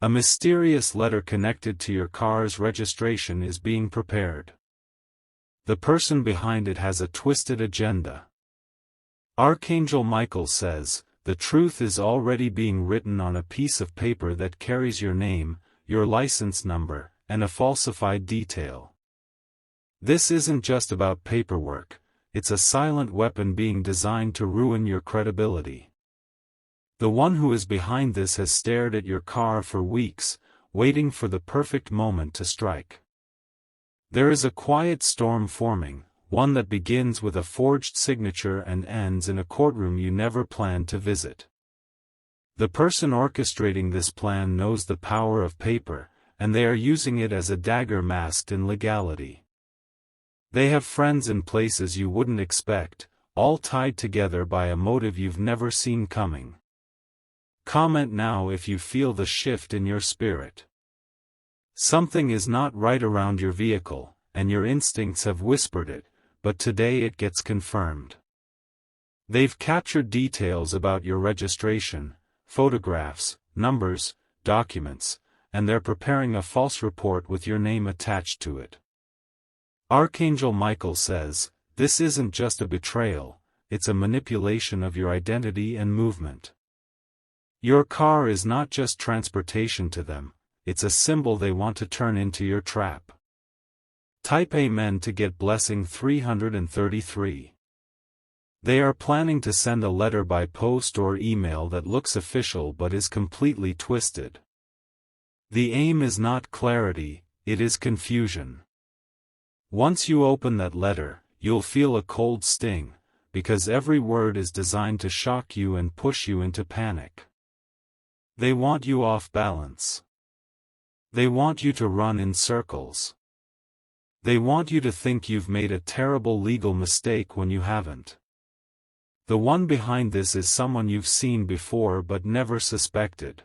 A mysterious letter connected to your car's registration is being prepared. The person behind it has a twisted agenda. Archangel Michael says, the truth is already being written on a piece of paper that carries your name, your license number, and a falsified detail. This isn't just about paperwork, it's a silent weapon being designed to ruin your credibility. The one who is behind this has stared at your car for weeks, waiting for the perfect moment to strike. There is a quiet storm forming, one that begins with a forged signature and ends in a courtroom you never planned to visit. The person orchestrating this plan knows the power of paper, and they are using it as a dagger masked in legality. They have friends in places you wouldn't expect, all tied together by a motive you've never seen coming. Comment now if you feel the shift in your spirit. Something is not right around your vehicle, and your instincts have whispered it, but today it gets confirmed. They've captured details about your registration, photographs, numbers, documents, and they're preparing a false report with your name attached to it. Archangel Michael says, this isn't just a betrayal, it's a manipulation of your identity and movement. Your car is not just transportation to them, it's a symbol they want to turn into your trap. Type Amen to get blessing 333. They are planning to send a letter by post or email that looks official but is completely twisted. The aim is not clarity, it is confusion. Once you open that letter, you'll feel a cold sting, because every word is designed to shock you and push you into panic. They want you off balance. They want you to run in circles. They want you to think you've made a terrible legal mistake when you haven't. The one behind this is someone you've seen before but never suspected.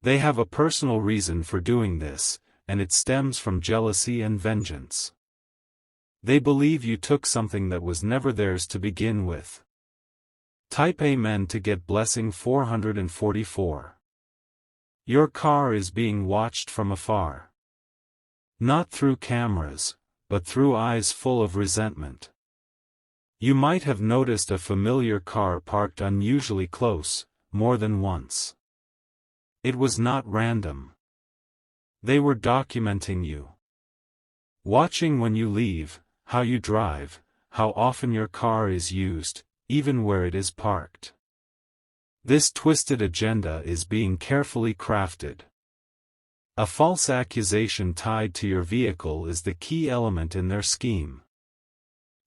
They have a personal reason for doing this, and it stems from jealousy and vengeance. They believe you took something that was never theirs to begin with. Type Amen to get blessing 444. Your car is being watched from afar. Not through cameras, but through eyes full of resentment. You might have noticed a familiar car parked unusually close, more than once. It was not random. They were documenting you. Watching when you leave, how you drive, how often your car is used, even where it is parked. This twisted agenda is being carefully crafted. A false accusation tied to your vehicle is the key element in their scheme.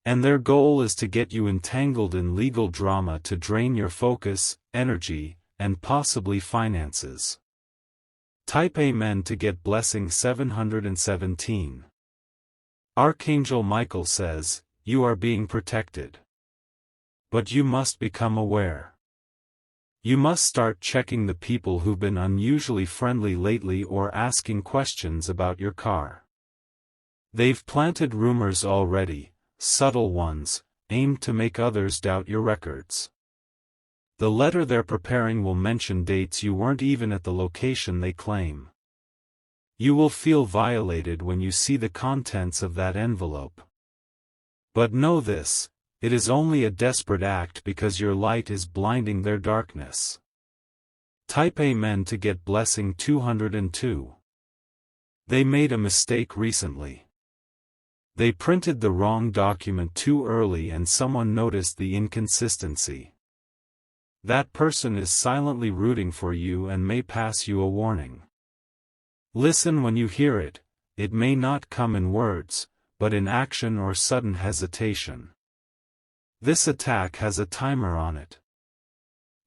And their goal is to get you entangled in legal drama to drain your focus, energy, and possibly finances. Type Amen to get blessing 717. Archangel Michael says, you are being protected. But you must become aware. You must start checking the people who've been unusually friendly lately or asking questions about your car. They've planted rumors already, subtle ones, aimed to make others doubt your records. The letter they're preparing will mention dates you weren't even at the location they claim. You will feel violated when you see the contents of that envelope. But know this. It is only a desperate act because your light is blinding their darkness. Type Amen to get blessing 202. They made a mistake recently. They printed the wrong document too early and someone noticed the inconsistency. That person is silently rooting for you and may pass you a warning. Listen when you hear it, it may not come in words, but in action or sudden hesitation. This attack has a timer on it.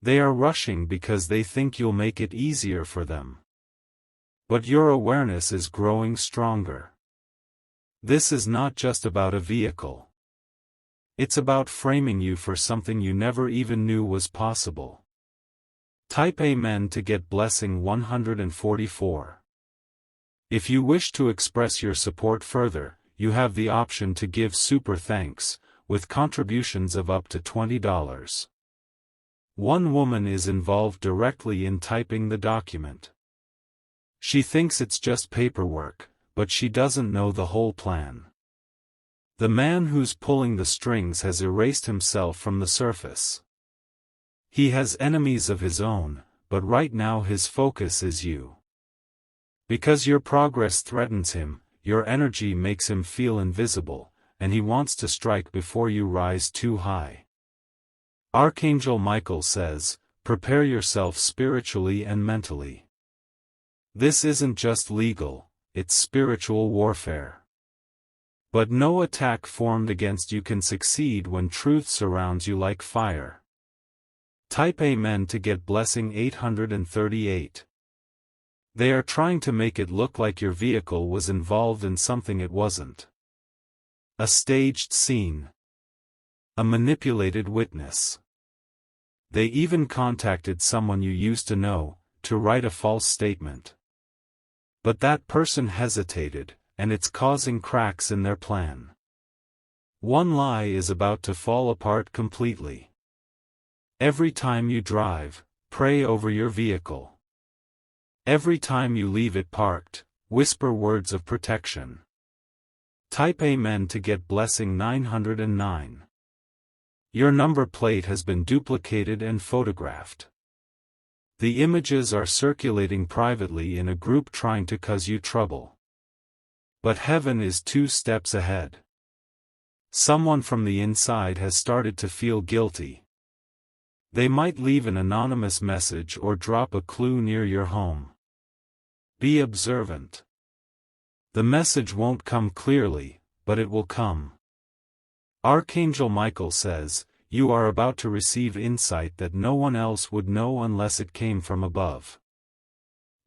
They are rushing because they think you'll make it easier for them. But your awareness is growing stronger. This is not just about a vehicle. It's about framing you for something you never even knew was possible. Type Amen to get blessing 144. If you wish to express your support further, you have the option to give super thanks, with contributions of up to $20. One woman is involved directly in typing the document. She thinks it's just paperwork, but she doesn't know the whole plan. The man who's pulling the strings has erased himself from the surface. He has enemies of his own, but right now his focus is you. Because your progress threatens him, your energy makes him feel invisible, and he wants to strike before you rise too high. Archangel Michael says, prepare yourself spiritually and mentally. This isn't just legal, it's spiritual warfare. But no attack formed against you can succeed when truth surrounds you like fire. Type Amen to get blessing 838. They are trying to make it look like your vehicle was involved in something it wasn't. A staged scene. A manipulated witness. They even contacted someone you used to know, to write a false statement. But that person hesitated, and it's causing cracks in their plan. One lie is about to fall apart completely. Every time you drive, pray over your vehicle. Every time you leave it parked, whisper words of protection. Type Amen to get blessing 909. Your number plate has been duplicated and photographed. The images are circulating privately in a group trying to cause you trouble. But heaven is 2 steps ahead. Someone from the inside has started to feel guilty. They might leave an anonymous message or drop a clue near your home. Be observant. The message won't come clearly, but it will come. Archangel Michael says, you are about to receive insight that no one else would know unless it came from above.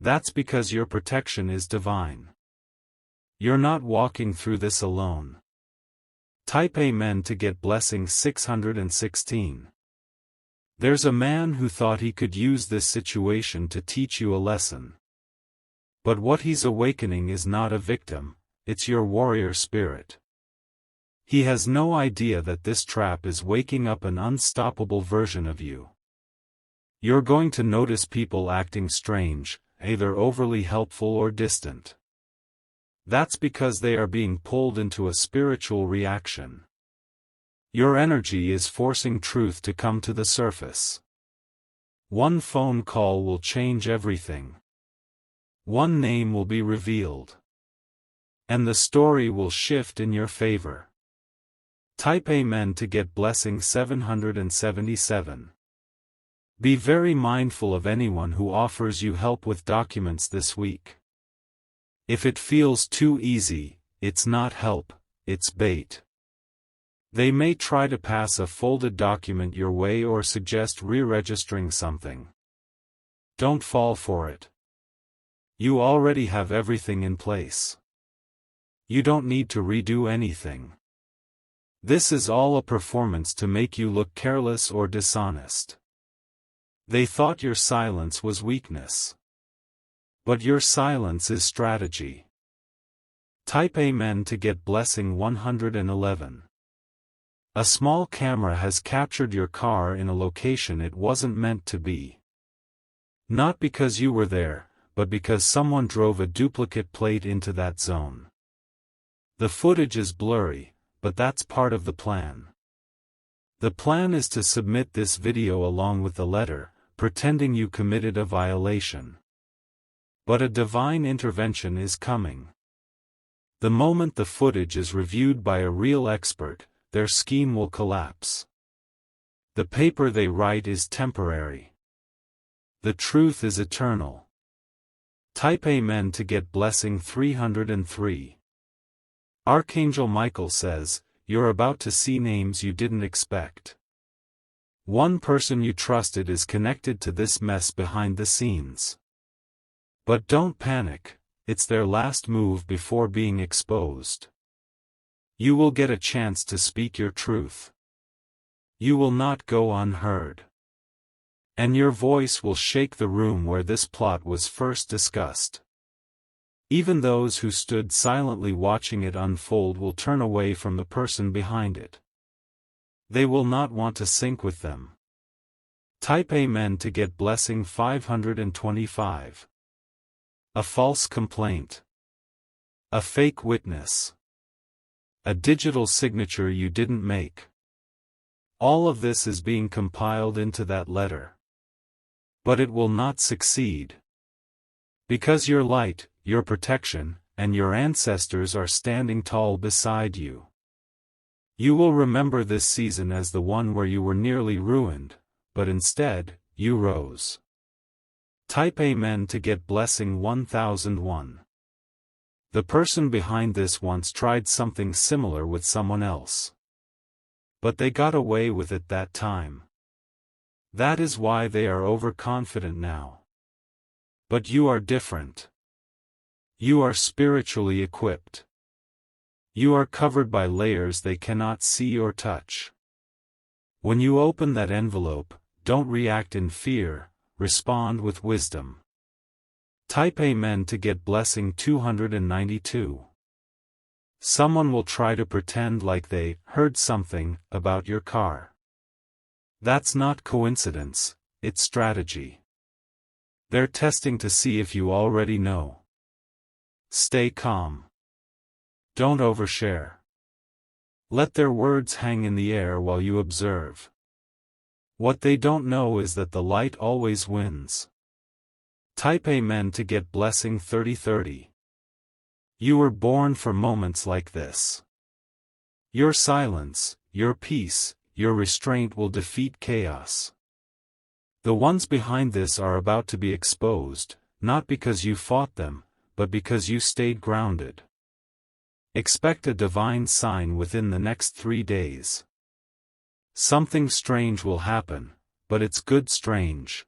That's because your protection is divine. You're not walking through this alone. Type Amen to get blessing 616. There's a man who thought he could use this situation to teach you a lesson. But what he's awakening is not a victim, it's your warrior spirit. He has no idea that this trap is waking up an unstoppable version of you. You're going to notice people acting strange, either overly helpful or distant. That's because they are being pulled into a spiritual reaction. Your energy is forcing truth to come to the surface. One phone call will change everything. One name will be revealed. And the story will shift in your favor. Type Amen to get blessing 777. Be very mindful of anyone who offers you help with documents this week. If it feels too easy, it's not help, it's bait. They may try to pass a folded document your way or suggest re-registering something. Don't fall for it. You already have everything in place. You don't need to redo anything. This is all a performance to make you look careless or dishonest. They thought your silence was weakness. But your silence is strategy. Type Amen to get blessing 111. A small camera has captured your car in a location it wasn't meant to be. Not because you were there, but because someone drove a duplicate plate into that zone. The footage is blurry, but that's part of the plan. The plan is to submit this video along with the letter, pretending you committed a violation. But a divine intervention is coming. The moment the footage is reviewed by a real expert, their scheme will collapse. The paper they write is temporary. The truth is eternal. Type Amen to get blessing 303. Archangel Michael says, you're about to see names you didn't expect. One person you trusted is connected to this mess behind the scenes. But don't panic, it's their last move before being exposed. You will get a chance to speak your truth. You will not go unheard. And your voice will shake the room where this plot was first discussed. Even those who stood silently watching it unfold will turn away from the person behind it. They will not want to sync with them. Type Amen to get blessing 525. A false complaint. A fake witness. A digital signature you didn't make. All of this is being compiled into that letter. But it will not succeed. Because your light, your protection, and your ancestors are standing tall beside you. You will remember this season as the one where you were nearly ruined, but instead, you rose. Type Amen to get blessing 1001. The person behind this once tried something similar with someone else. But they got away with it that time. That is why they are overconfident now. But you are different. You are spiritually equipped. You are covered by layers they cannot see or touch. When you open that envelope, don't react in fear, respond with wisdom. Type Amen to get blessing 292. Someone will try to pretend like they heard something about your car. That's not coincidence, it's strategy. They're testing to see if you already know. Stay calm. Don't overshare. Let their words hang in the air while you observe. What they don't know is that the light always wins. Type Amen to get blessing 3030. You were born for moments like this. Your silence, your peace, your restraint will defeat chaos. The ones behind this are about to be exposed, not because you fought them, but because you stayed grounded. Expect a divine sign within the next 3 days. Something strange will happen, but it's good strange.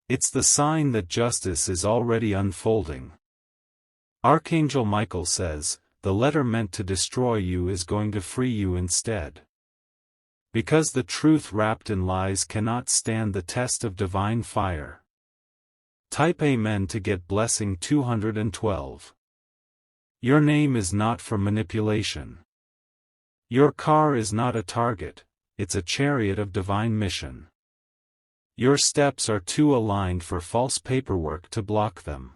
It's the sign that justice is already unfolding. Archangel Michael says, the letter meant to destroy you is going to free you instead. Because the truth wrapped in lies cannot stand the test of divine fire. Type Amen to get blessing 212. Your name is not for manipulation. Your car is not a target, it's a chariot of divine mission. Your steps are too aligned for false paperwork to block them.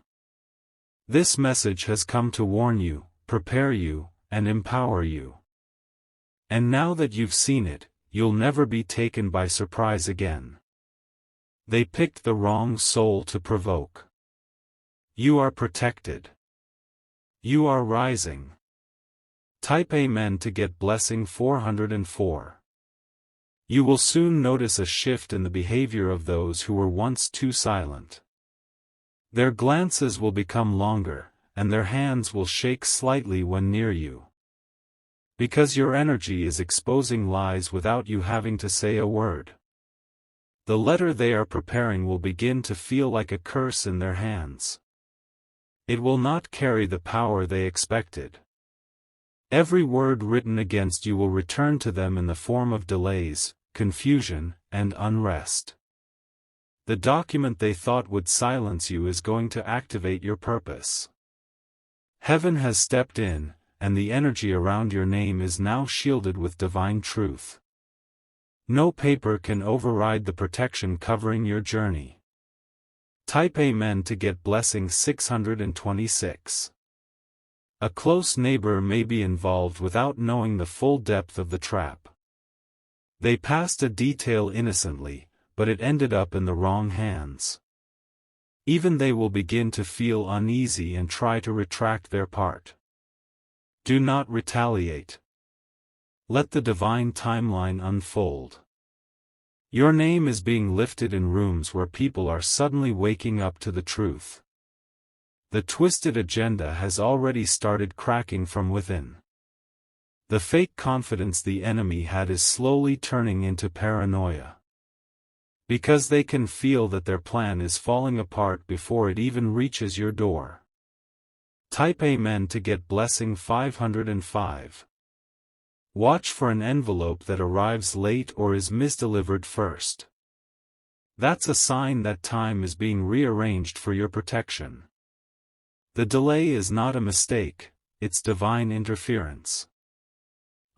This message has come to warn you, prepare you, and empower you. And now that you've seen it, you'll never be taken by surprise again. They picked the wrong soul to provoke. You are protected. You are rising. Type Amen to get blessing 404. You will soon notice a shift in the behavior of those who were once too silent. Their glances will become longer, and their hands will shake slightly when near you. Because your energy is exposing lies without you having to say a word. The letter they are preparing will begin to feel like a curse in their hands. It will not carry the power they expected. Every word written against you will return to them in the form of delays, confusion, and unrest. The document they thought would silence you is going to activate your purpose. Heaven has stepped in, and the energy around your name is now shielded with divine truth. No paper can override the protection covering your journey. Type Amen to get blessing 626. A close neighbor may be involved without knowing the full depth of the trap. They passed a detail innocently, but it ended up in the wrong hands. Even they will begin to feel uneasy and try to retract their part. Do not retaliate. Let the divine timeline unfold. Your name is being lifted in rooms where people are suddenly waking up to the truth. The twisted agenda has already started cracking from within. The fake confidence the enemy had is slowly turning into paranoia. Because they can feel that their plan is falling apart before it even reaches your door. Type Amen to get blessing 505. Watch for an envelope that arrives late or is misdelivered first. That's a sign that time is being rearranged for your protection. The delay is not a mistake, it's divine interference.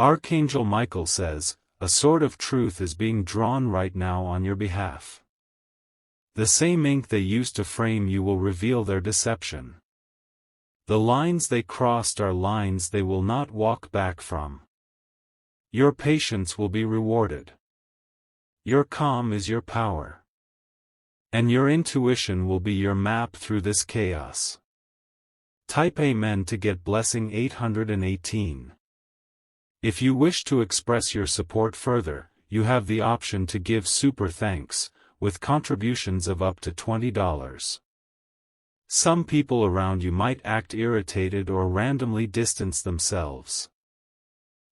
Archangel Michael says, a sword of truth is being drawn right now on your behalf. The same ink they used to frame you will reveal their deception. The lines they crossed are lines they will not walk back from. Your patience will be rewarded. Your calm is your power. And your intuition will be your map through this chaos. Type Amen to get blessing 818. If you wish to express your support further, you have the option to give super thanks, with contributions of up to $20. Some people around you might act irritated or randomly distance themselves.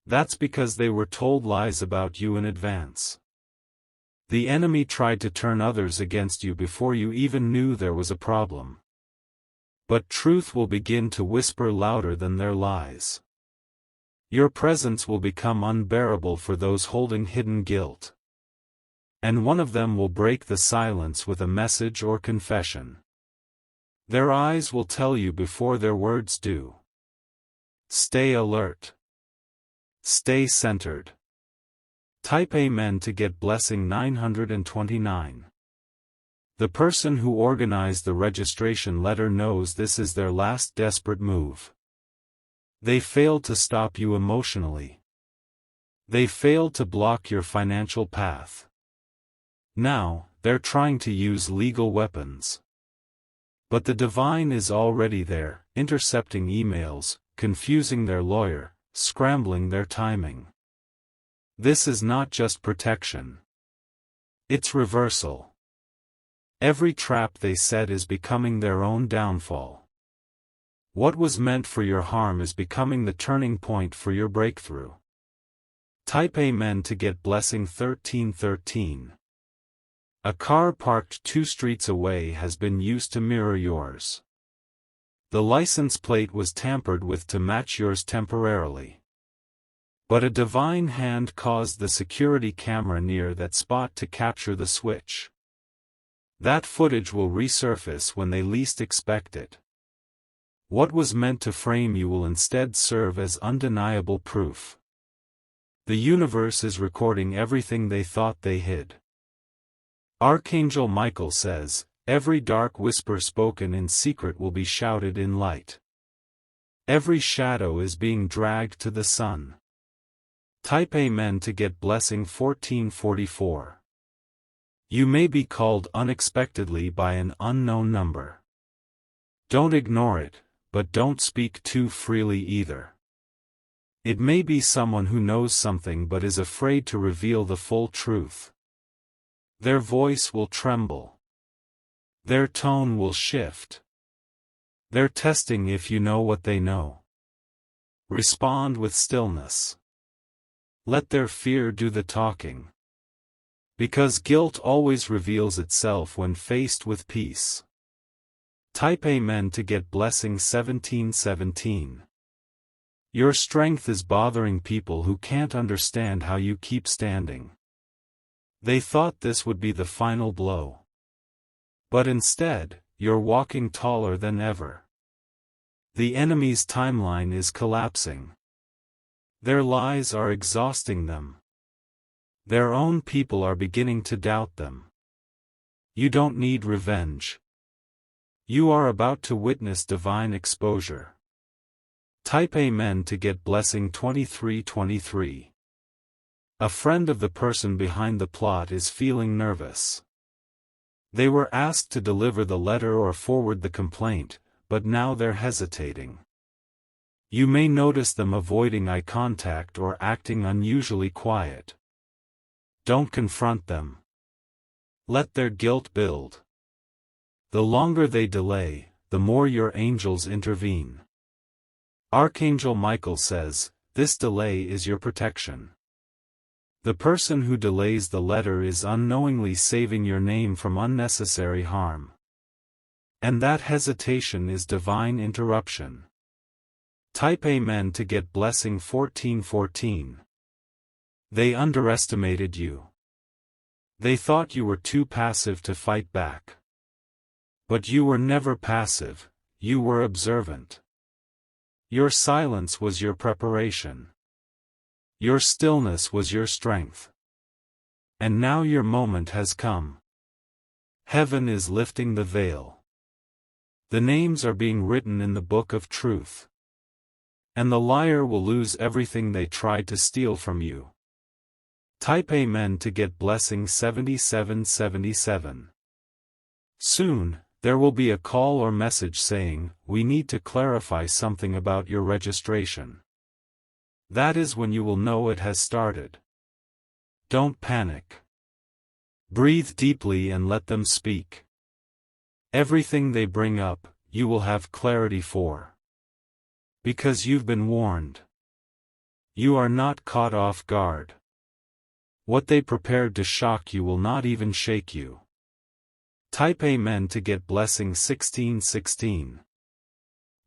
That's because they were told lies about you in advance. The enemy tried to turn others against you before you even knew there was a problem. But truth will begin to whisper louder than their lies. Your presence will become unbearable for those holding hidden guilt. And one of them will break the silence with a message or confession. Their eyes will tell you before their words do. Stay alert. Stay centered. Type Amen to get blessing 929. The person who organized the registration letter knows this is their last desperate move. They failed to stop you emotionally. They failed to block your financial path. Now, they're trying to use legal weapons. But the divine is already there, intercepting emails, confusing their lawyer, scrambling their timing. This is not just protection. It's reversal. Every trap they set is becoming their own downfall. What was meant for your harm is becoming the turning point for your breakthrough. Type Amen to get blessing 1313. A car parked 2 streets away has been used to mirror yours. The license plate was tampered with to match yours temporarily. But a divine hand caused the security camera near that spot to capture the switch. That footage will resurface when they least expect it. What was meant to frame you will instead serve as undeniable proof. The universe is recording everything they thought they hid. Archangel Michael says, every dark whisper spoken in secret will be shouted in light. Every shadow is being dragged to the sun. Type Amen to get blessing 1444. You may be called unexpectedly by an unknown number. Don't ignore it, but don't speak too freely either. It may be someone who knows something but is afraid to reveal the full truth. Their voice will tremble. Their tone will shift. They're testing if you know what they know. Respond with stillness. Let their fear do the talking. Because guilt always reveals itself when faced with peace. Type Amen to get blessing 1717. Your strength is bothering people who can't understand how you keep standing. They thought this would be the final blow. But instead, you're walking taller than ever. The enemy's timeline is collapsing. Their lies are exhausting them. Their own people are beginning to doubt them. You don't need revenge. You are about to witness divine exposure. Type Amen to get blessing 2323. A friend of the person behind the plot is feeling nervous. They were asked to deliver the letter or forward the complaint, but now they're hesitating. You may notice them avoiding eye contact or acting unusually quiet. Don't confront them. Let their guilt build. The longer they delay, the more your angels intervene. Archangel Michael says, this delay is your protection. The person who delays the letter is unknowingly saving your name from unnecessary harm. And that hesitation is divine interruption. Type Amen to get blessing 1414. They underestimated you. They thought you were too passive to fight back. But you were never passive, you were observant. Your silence was your preparation. Your stillness was your strength. And now your moment has come. Heaven is lifting the veil. The names are being written in the book of truth. And the liar will lose everything they tried to steal from you. Type Amen to get blessing 7777. Soon, there will be a call or message saying, "We need to clarify something about your registration." That is when you will know it has started. Don't panic. Breathe deeply and let them speak. Everything they bring up, you will have clarity for. Because you've been warned. You are not caught off guard. What they prepared to shock you will not even shake you. Type Amen to get blessing 1616.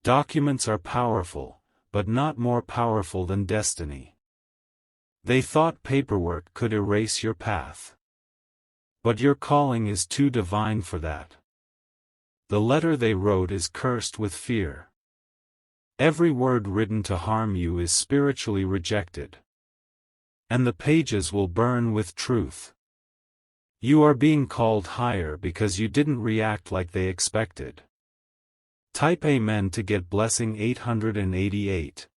Documents are powerful, but not more powerful than destiny. They thought paperwork could erase your path. But your calling is too divine for that. The letter they wrote is cursed with fear. Every word written to harm you is spiritually rejected. And the pages will burn with truth. You are being called higher because you didn't react like they expected. Type Amen to get blessing 888.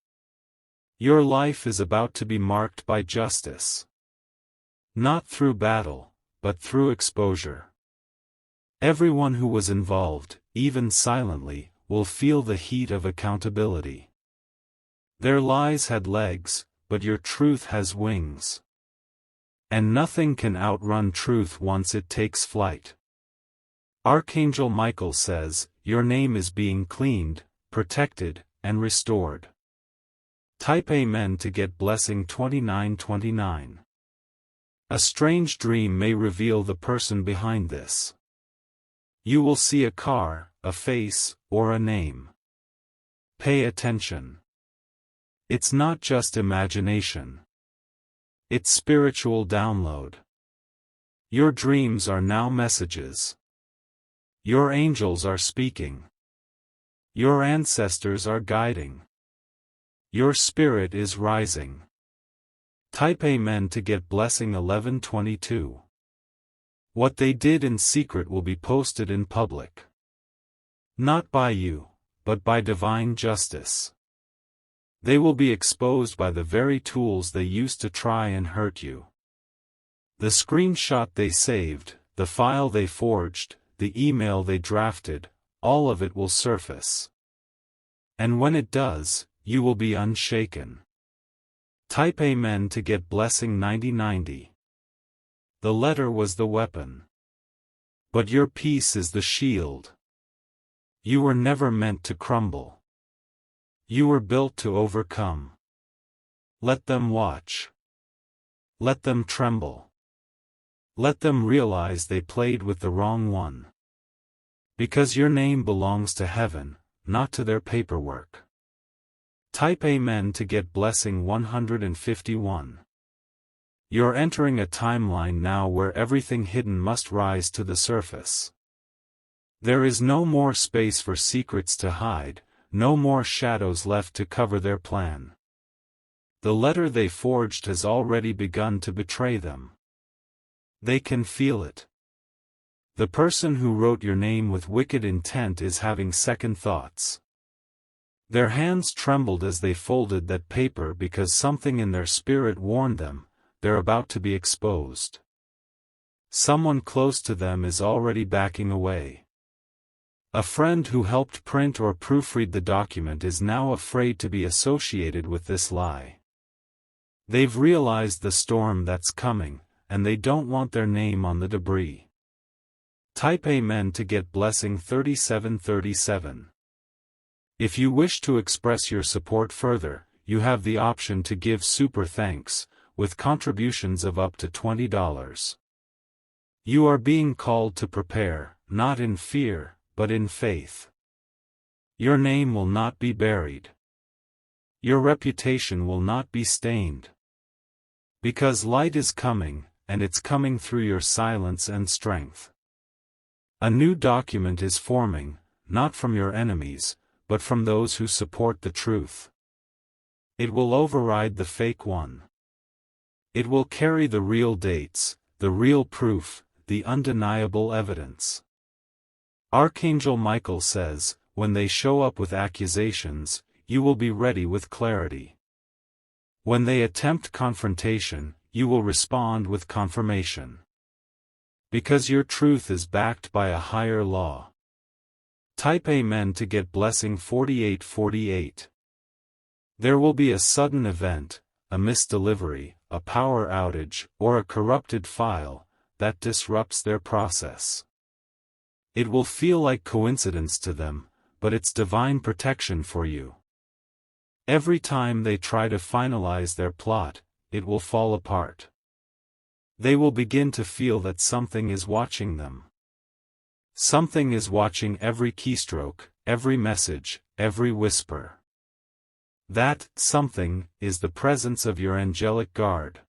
Your life is about to be marked by justice. Not through battle, but through exposure. Everyone who was involved, even silently, will feel the heat of accountability. Their lies had legs, but your truth has wings. And nothing can outrun truth once it takes flight. Archangel Michael says, your name is being cleaned, protected, and restored. Type Amen to get blessing 2929. A strange dream may reveal the person behind this. You will see a car, a face, or a name. Pay attention. It's not just imagination. It's spiritual download. Your dreams are now messages. Your angels are speaking. Your ancestors are guiding. Your spirit is rising. Type Amen to get blessing 1122. What they did in secret will be posted in public. Not by you, but by divine justice. They will be exposed by the very tools they used to try and hurt you. The screenshot they saved, the file they forged, the email they drafted, all of it will surface. And when it does, you will be unshaken. Type Amen to get blessing 9090. The letter was the weapon. But your peace is the shield. You were never meant to crumble. You were built to overcome. Let them watch. Let them tremble. Let them realize they played with the wrong one. Because your name belongs to heaven, not to their paperwork. Type Amen to get blessing 151. You're entering a timeline now where everything hidden must rise to the surface. There is no more space for secrets to hide, no more shadows left to cover their plan. The letter they forged has already begun to betray them. They can feel it. The person who wrote your name with wicked intent is having second thoughts. Their hands trembled as they folded that paper because something in their spirit warned them, they're about to be exposed. Someone close to them is already backing away. A friend who helped print or proofread the document is now afraid to be associated with this lie. They've realized the storm that's coming, and they don't want their name on the debris. Type Amen to get blessing 3737. If you wish to express your support further, you have the option to give super thanks, with contributions of up to $20. You are being called to prepare, not in fear, but in faith. Your name will not be buried. Your reputation will not be stained. Because light is coming, and it's coming through your silence and strength. A new document is forming, not from your enemies, but from those who support the truth. It will override the fake one. It will carry the real dates, the real proof, the undeniable evidence. Archangel Michael says, when they show up with accusations, you will be ready with clarity. When they attempt confrontation, you will respond with confirmation. Because your truth is backed by a higher law. Type Amen to get blessing 4848. There will be a sudden event, a misdelivery, a power outage, or a corrupted file, that disrupts their process. It will feel like coincidence to them, but it's divine protection for you. Every time they try to finalize their plot, it will fall apart. They will begin to feel that something is watching them. Something is watching every keystroke, every message, every whisper. That something is the presence of your angelic guard.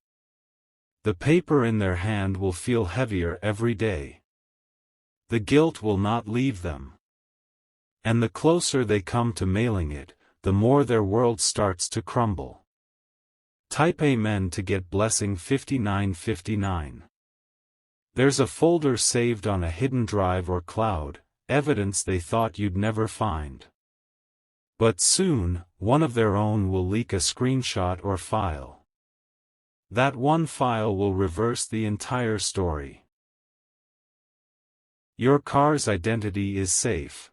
The paper in their hand will feel heavier every day. The guilt will not leave them. And the closer they come to mailing it, the more their world starts to crumble. Type Amen to get blessing 5959. There's a folder saved on a hidden drive or cloud, evidence they thought you'd never find. But soon, one of their own will leak a screenshot or file. That one file will reverse the entire story. Your car's identity is safe.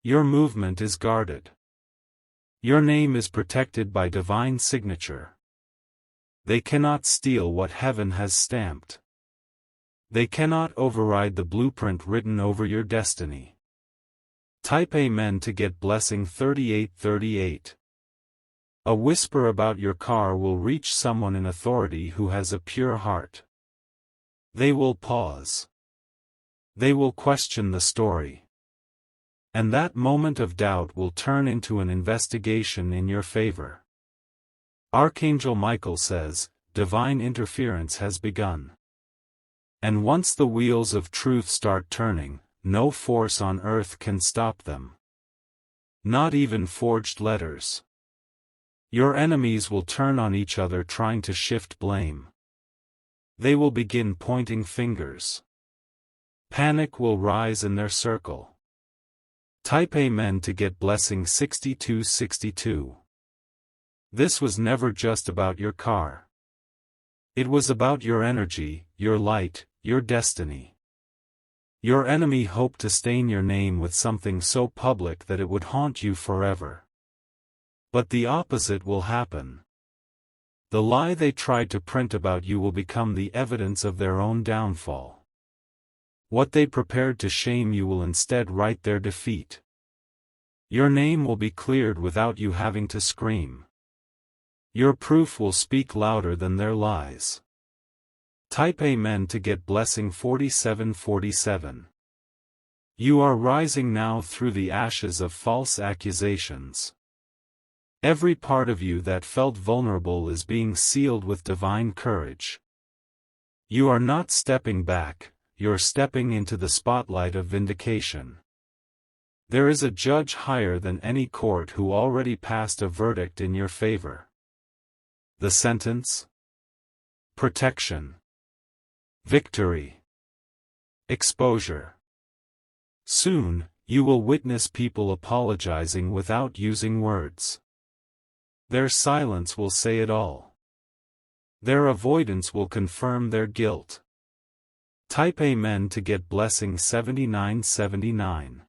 Your movement is guarded. Your name is protected by divine signature. They cannot steal what heaven has stamped. They cannot override the blueprint written over your destiny. Type Amen to get blessing 3838. A whisper about your car will reach someone in authority who has a pure heart. They will pause. They will question the story. And that moment of doubt will turn into an investigation in your favor. Archangel Michael says, divine interference has begun. And once the wheels of truth start turning, no force on earth can stop them. Not even forged letters. Your enemies will turn on each other trying to shift blame. They will begin pointing fingers. Panic will rise in their circle. Type Amen to get blessing 6262. This was never just about your car. It was about your energy, your light, your destiny. Your enemy hoped to stain your name with something so public that it would haunt you forever. But the opposite will happen. The lie they tried to print about you will become the evidence of their own downfall. What they prepared to shame you will instead write their defeat. Your name will be cleared without you having to scream. Your proof will speak louder than their lies. Type Amen to get blessing 4747. You are rising now through the ashes of false accusations. Every part of you that felt vulnerable is being sealed with divine courage. You are not stepping back, you're stepping into the spotlight of vindication. There is a judge higher than any court who already passed a verdict in your favor. The sentence? Protection. Victory. Exposure. Soon, you will witness people apologizing without using words. Their silence will say it all. Their avoidance will confirm their guilt. Type Amen to get blessing 7979.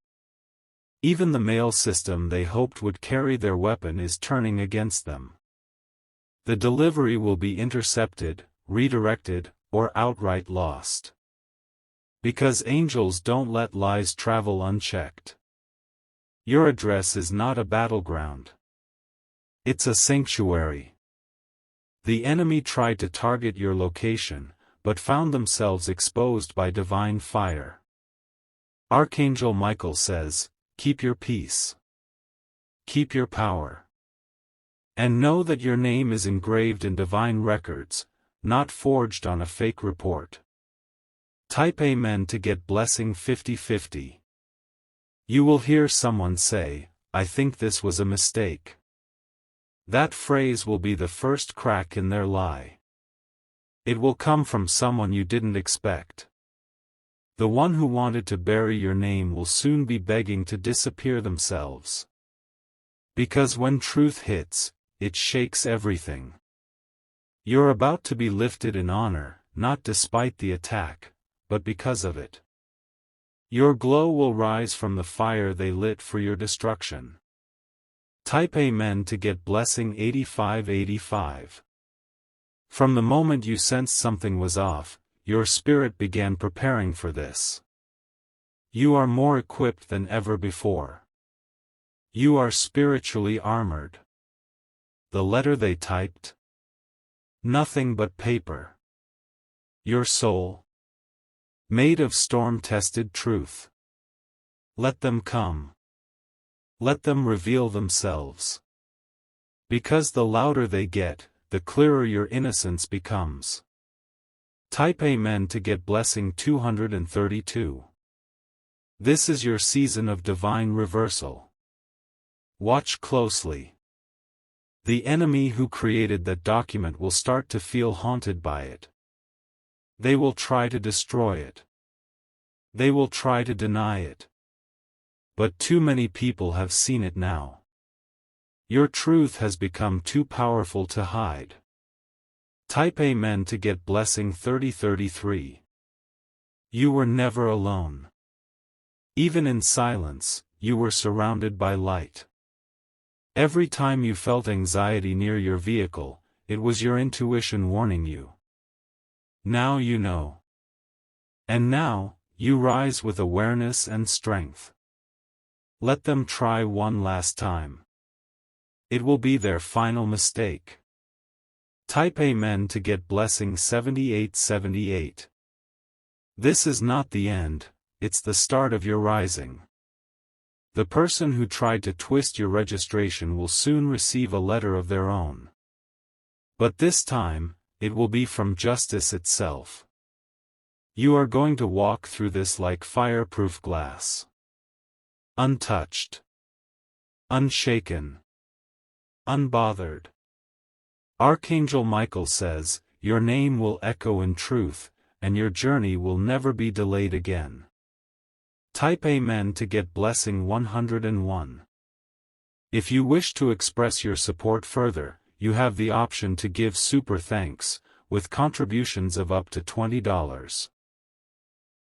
Even the mail system they hoped would carry their weapon is turning against them. The delivery will be intercepted, redirected, or outright lost. Because angels don't let lies travel unchecked. Your address is not a battleground. It's a sanctuary. The enemy tried to target your location, but found themselves exposed by divine fire. Archangel Michael says, keep your peace. Keep your power. And know that your name is engraved in divine records, not forged on a fake report. Type Amen to get blessing 5050. You will hear someone say, I think this was a mistake. That phrase will be the first crack in their lie. It will come from someone you didn't expect. The one who wanted to bury your name will soon be begging to disappear themselves. Because when truth hits, it shakes everything. You're about to be lifted in honor, not despite the attack, but because of it. Your glow will rise from the fire they lit for your destruction. Type Amen to get blessing 8585. From the moment you sensed something was off, your spirit began preparing for this. You are more equipped than ever before. You are spiritually armored. The letter they typed? Nothing but paper. Your soul? Made of storm-tested truth. Let them come. Let them reveal themselves. Because the louder they get, the clearer your innocence becomes. Type Amen to get blessing 232. This is your season of divine reversal. Watch closely. The enemy who created that document will start to feel haunted by it. They will try to destroy it. They will try to deny it. But too many people have seen it now. Your truth has become too powerful to hide. Type Amen to get blessing 3033. You were never alone. Even in silence, you were surrounded by light. Every time you felt anxiety near your vehicle, it was your intuition warning you. Now you know. And now, you rise with awareness and strength. Let them try one last time. It will be their final mistake. Type Amen to get blessing 7878. This is not the end, it's the start of your rising. The person who tried to twist your registration will soon receive a letter of their own. But this time, it will be from justice itself. You are going to walk through this like fireproof glass. Untouched. Unshaken. Unbothered. Archangel Michael says, your name will echo in truth, and your journey will never be delayed again. Type Amen to get blessing 101. If you wish to express your support further, you have the option to give super thanks, with contributions of up to $20.